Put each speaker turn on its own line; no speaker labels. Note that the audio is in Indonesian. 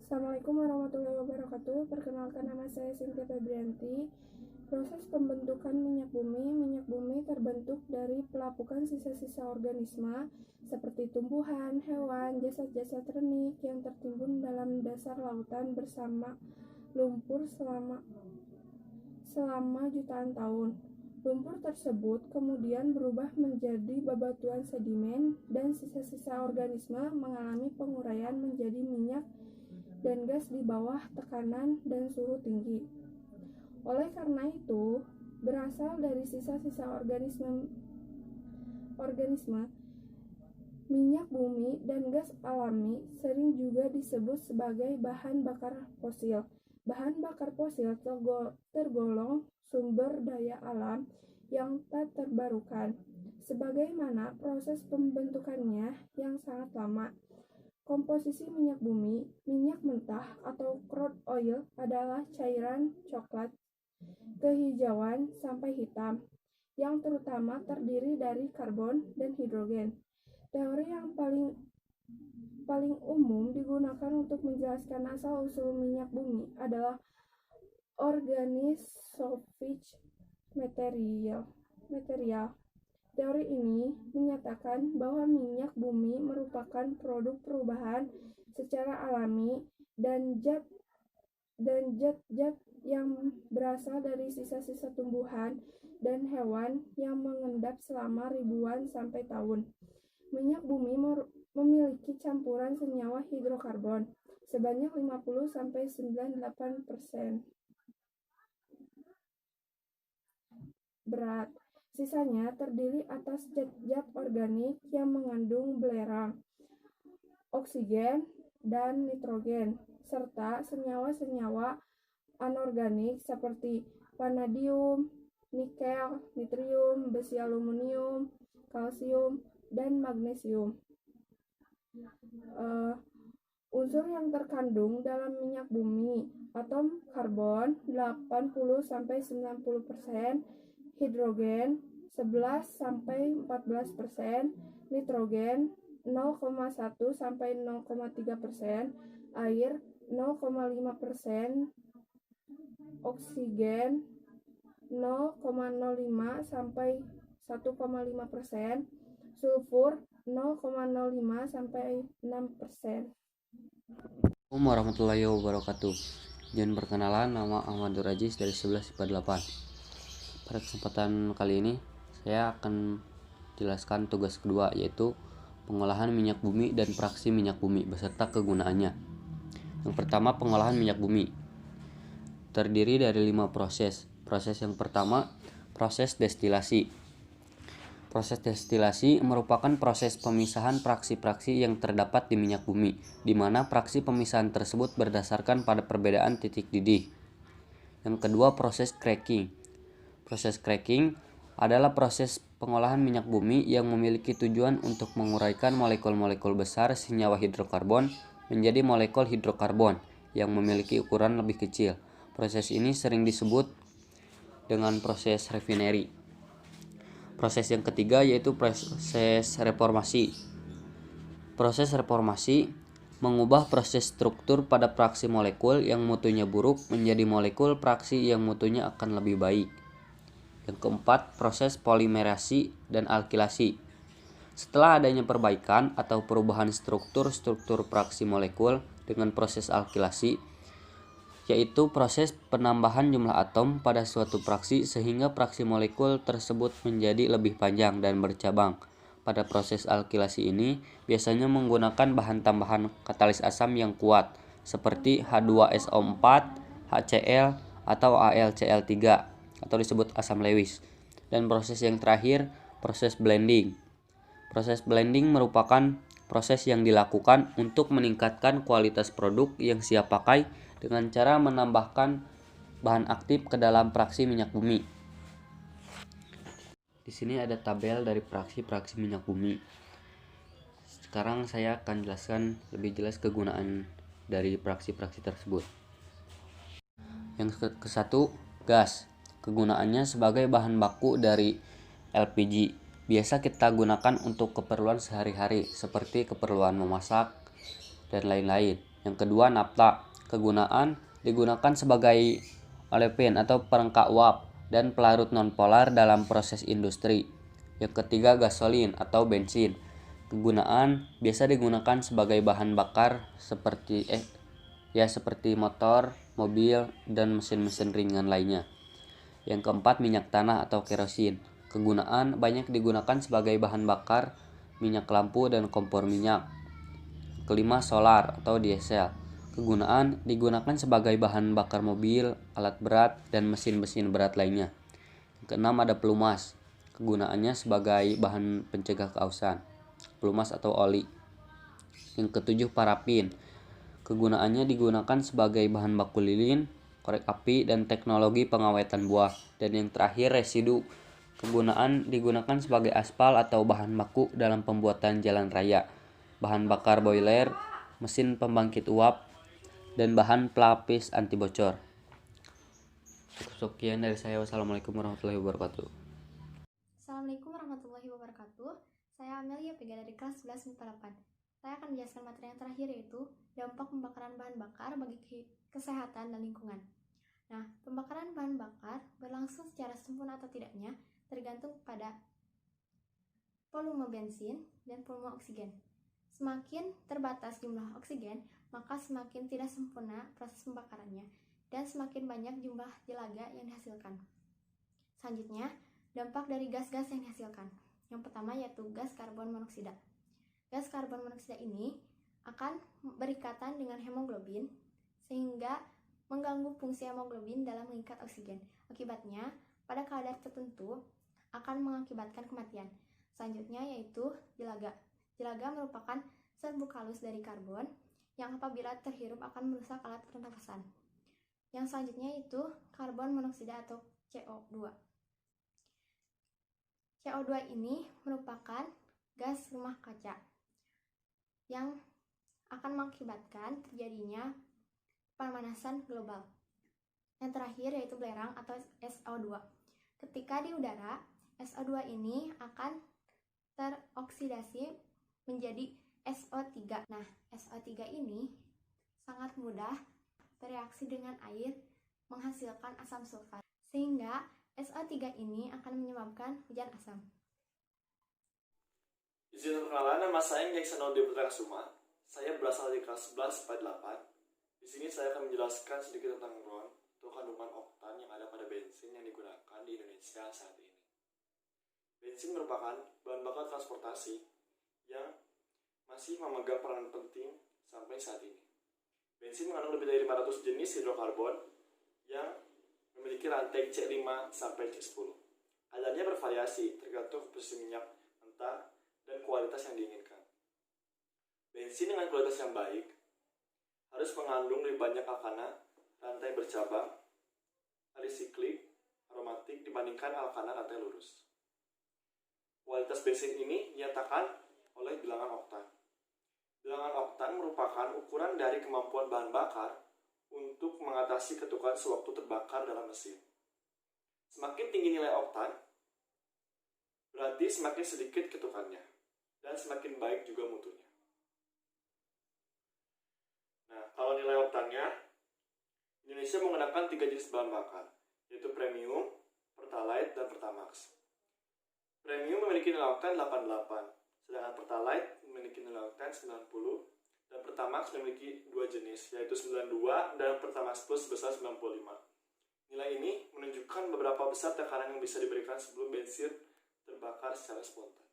Assalamualaikum warahmatullahi wabarakatuh. Perkenalkan, nama saya Cynthia Febrianti. Proses pembentukan minyak bumi. Minyak bumi terbentuk dari pelapukan sisa-sisa organisme seperti tumbuhan, hewan, jasad-jasad renik yang tertimbun dalam dasar lautan bersama lumpur selama jutaan tahun. Lumpur tersebut kemudian berubah menjadi bebatuan sedimen dan sisa-sisa organisme mengalami penguraian menjadi minyak dan gas di bawah tekanan dan suhu tinggi. Oleh karena itu, berasal dari sisa-sisa organisme, minyak bumi dan gas alami sering juga disebut sebagai bahan bakar fosil. Bahan bakar fosil tergolong sumber daya alam yang tak terbarukan, sebagaimana proses pembentukannya yang sangat lama. Komposisi minyak bumi, minyak mentah atau crude oil adalah cairan coklat kehijauan sampai hitam yang terutama terdiri dari karbon dan hidrogen. Teori yang paling umum digunakan untuk menjelaskan asal-usul minyak bumi adalah Organotropic material. Teori ini menyatakan bahwa minyak bumi merupakan produk perubahan secara alami dan zat-zat yang berasal dari sisa-sisa tumbuhan dan hewan yang mengendap selama ribuan sampai tahun. Minyak bumi memiliki campuran senyawa hidrokarbon sebanyak 50-98%. Berat. Sisanya terdiri atas zat-zat organik yang mengandung belerang, oksigen, dan nitrogen, serta senyawa-senyawa anorganik seperti vanadium, nikel, nitrium, besi aluminium, kalsium, dan magnesium. Unsur yang terkandung dalam minyak bumi: atom karbon 80-90%, hidrogen 11-14%, nitrogen 0,1-0,3%, air 0,5%, oksigen 0,05-1,5%, sulfur 0,05-6%.
Assalamualaikum warahmatullahi wabarakatuh. Izin perkenalan, nama Ahmad Durajis dari 11 IPA 8. Pada kesempatan kali ini saya akan jelaskan tugas kedua, yaitu pengolahan minyak bumi dan fraksi minyak bumi beserta kegunaannya. Yang pertama, pengolahan minyak bumi terdiri dari 5 proses. Proses yang pertama, proses destilasi. Proses destilasi merupakan proses pemisahan fraksi-fraksi yang terdapat di minyak bumi, di mana fraksi pemisahan tersebut berdasarkan pada perbedaan titik didih. Yang kedua, proses cracking. Proses cracking adalah proses pengolahan minyak bumi yang memiliki tujuan untuk menguraikan molekul-molekul besar senyawa hidrokarbon menjadi molekul hidrokarbon yang memiliki ukuran lebih kecil. Proses ini sering disebut dengan proses refinery. Proses yang ketiga yaitu proses reformasi. Proses reformasi mengubah proses struktur pada fraksi molekul yang mutunya buruk menjadi molekul fraksi yang mutunya akan lebih baik. Yang keempat, proses polimerasi dan alkilasi. Setelah adanya perbaikan atau perubahan struktur fraksi molekul dengan proses alkilasi, yaitu proses penambahan jumlah atom pada suatu fraksi sehingga fraksi molekul tersebut menjadi lebih panjang dan bercabang. Pada proses alkilasi ini biasanya menggunakan bahan tambahan katalis asam yang kuat seperti H2SO4, HCl, atau AlCl3 atau disebut asam Lewis. Dan proses yang terakhir, proses blending. Proses blending merupakan proses yang dilakukan untuk meningkatkan kualitas produk yang siap pakai dengan cara menambahkan bahan aktif ke dalam fraksi minyak bumi. Di sini ada tabel dari fraksi-fraksi minyak bumi. Sekarang saya akan jelaskan lebih jelas kegunaan dari fraksi-fraksi tersebut. Yang ke-1, gas. Kegunaannya sebagai bahan baku dari LPG. Biasa kita gunakan untuk keperluan sehari-hari seperti keperluan memasak dan lain-lain. Yang kedua, nafta. Kegunaan digunakan sebagai olefin atau perengkap uap dan pelarut nonpolar dalam proses industri. Yang ketiga, gasolin atau bensin. Kegunaan biasa digunakan sebagai bahan bakar seperti motor, mobil, dan mesin-mesin ringan lainnya. Yang keempat, minyak tanah atau kerosin. Kegunaan banyak digunakan sebagai bahan bakar minyak lampu dan kompor minyak. Kelima, solar atau diesel. Kegunaan digunakan sebagai bahan bakar mobil, alat berat, dan mesin-mesin berat lainnya. Yang keenam, ada pelumas. Kegunaannya sebagai bahan pencegah keausan, pelumas atau oli. Yang ketujuh, parafin. Kegunaannya digunakan sebagai bahan baku lilin, korek api, dan teknologi pengawetan buah. Dan yang terakhir, residu. Kegunaan digunakan sebagai aspal atau bahan baku dalam pembuatan jalan raya, bahan bakar boiler, mesin pembangkit uap, dan bahan pelapis anti bocor. Sekian dari saya. Wassalamualaikum warahmatullahi wabarakatuh.
Assalamualaikum warahmatullahi wabarakatuh. Saya Amelia Pega dari kelas 11 MIPA 8. Saya akan menjelaskan materi yang terakhir, yaitu dampak pembakaran bahan bakar bagi kesehatan dan lingkungan. Nah, pembakaran bahan bakar berlangsung secara sempurna atau tidaknya tergantung pada volume bensin dan volume oksigen. Semakin terbatas jumlah oksigen, maka semakin tidak sempurna proses pembakarannya dan semakin banyak jumlah jelaga yang dihasilkan. Selanjutnya, dampak dari gas-gas yang dihasilkan. Yang pertama yaitu gas karbon monoksida. Gas karbon monoksida ini akan berikatan dengan hemoglobin sehingga mengganggu fungsi hemoglobin dalam mengikat oksigen. Akibatnya, pada kadar tertentu akan mengakibatkan kematian. Selanjutnya yaitu jelaga. Jelaga merupakan serbuk halus dari karbon yang apabila terhirup akan merusak alat pernafasan. Yang selanjutnya yaitu karbon monoksida atau CO2. CO2 ini merupakan gas rumah kaca yang akan mengakibatkan terjadinya pemanasan global. Yang terakhir yaitu belerang atau SO2. Ketika di udara, SO2 ini akan teroksidasi menjadi SO3. Nah, SO3 ini sangat mudah bereaksi dengan air menghasilkan asam sulfat, sehingga SO3 ini akan menyebabkan hujan asam.
Izin perkenalan, nama saya Jackson Aldi Putra Kusuma. Saya berasal dari kelas 11 IPA 8. Di sini saya akan menjelaskan sedikit tentang RON atau kandungan oktan yang ada pada bensin yang digunakan di Indonesia saat ini. Bensin merupakan bahan bakar transportasi yang masih memegang peranan penting sampai saat ini. Bensin mengandung lebih dari 500 jenis hidrokarbon yang memiliki rantai C5 sampai C10. Kadarnya bervariasi tergantung komposisi minyak mentah dan kualitas yang diinginkan. Bensin dengan kualitas yang baik harus mengandung lebih banyak alkana, rantai bercabang, alisiklik, aromatik dibandingkan alkana rantai lurus. Kualitas bensin ini dinyatakan oleh bilangan oktan. Bilangan oktan merupakan ukuran dari kemampuan bahan bakar untuk mengatasi ketukan sewaktu terbakar dalam mesin. Semakin tinggi nilai oktan, berarti semakin sedikit ketukannya, dan semakin baik juga mutunya. Nah, kalau nilai oktannya, Indonesia menggunakan 3 jenis bahan bakar, yaitu premium, pertalite, dan pertamax. Premium memiliki nilai oktan 88, sedangkan pertalite memiliki nilai oktan 90, dan pertamax memiliki 2 jenis, yaitu 92 dan pertamax plus sebesar 95. Nilai ini menunjukkan beberapa besar tekanan yang bisa diberikan sebelum bensin terbakar secara spontan.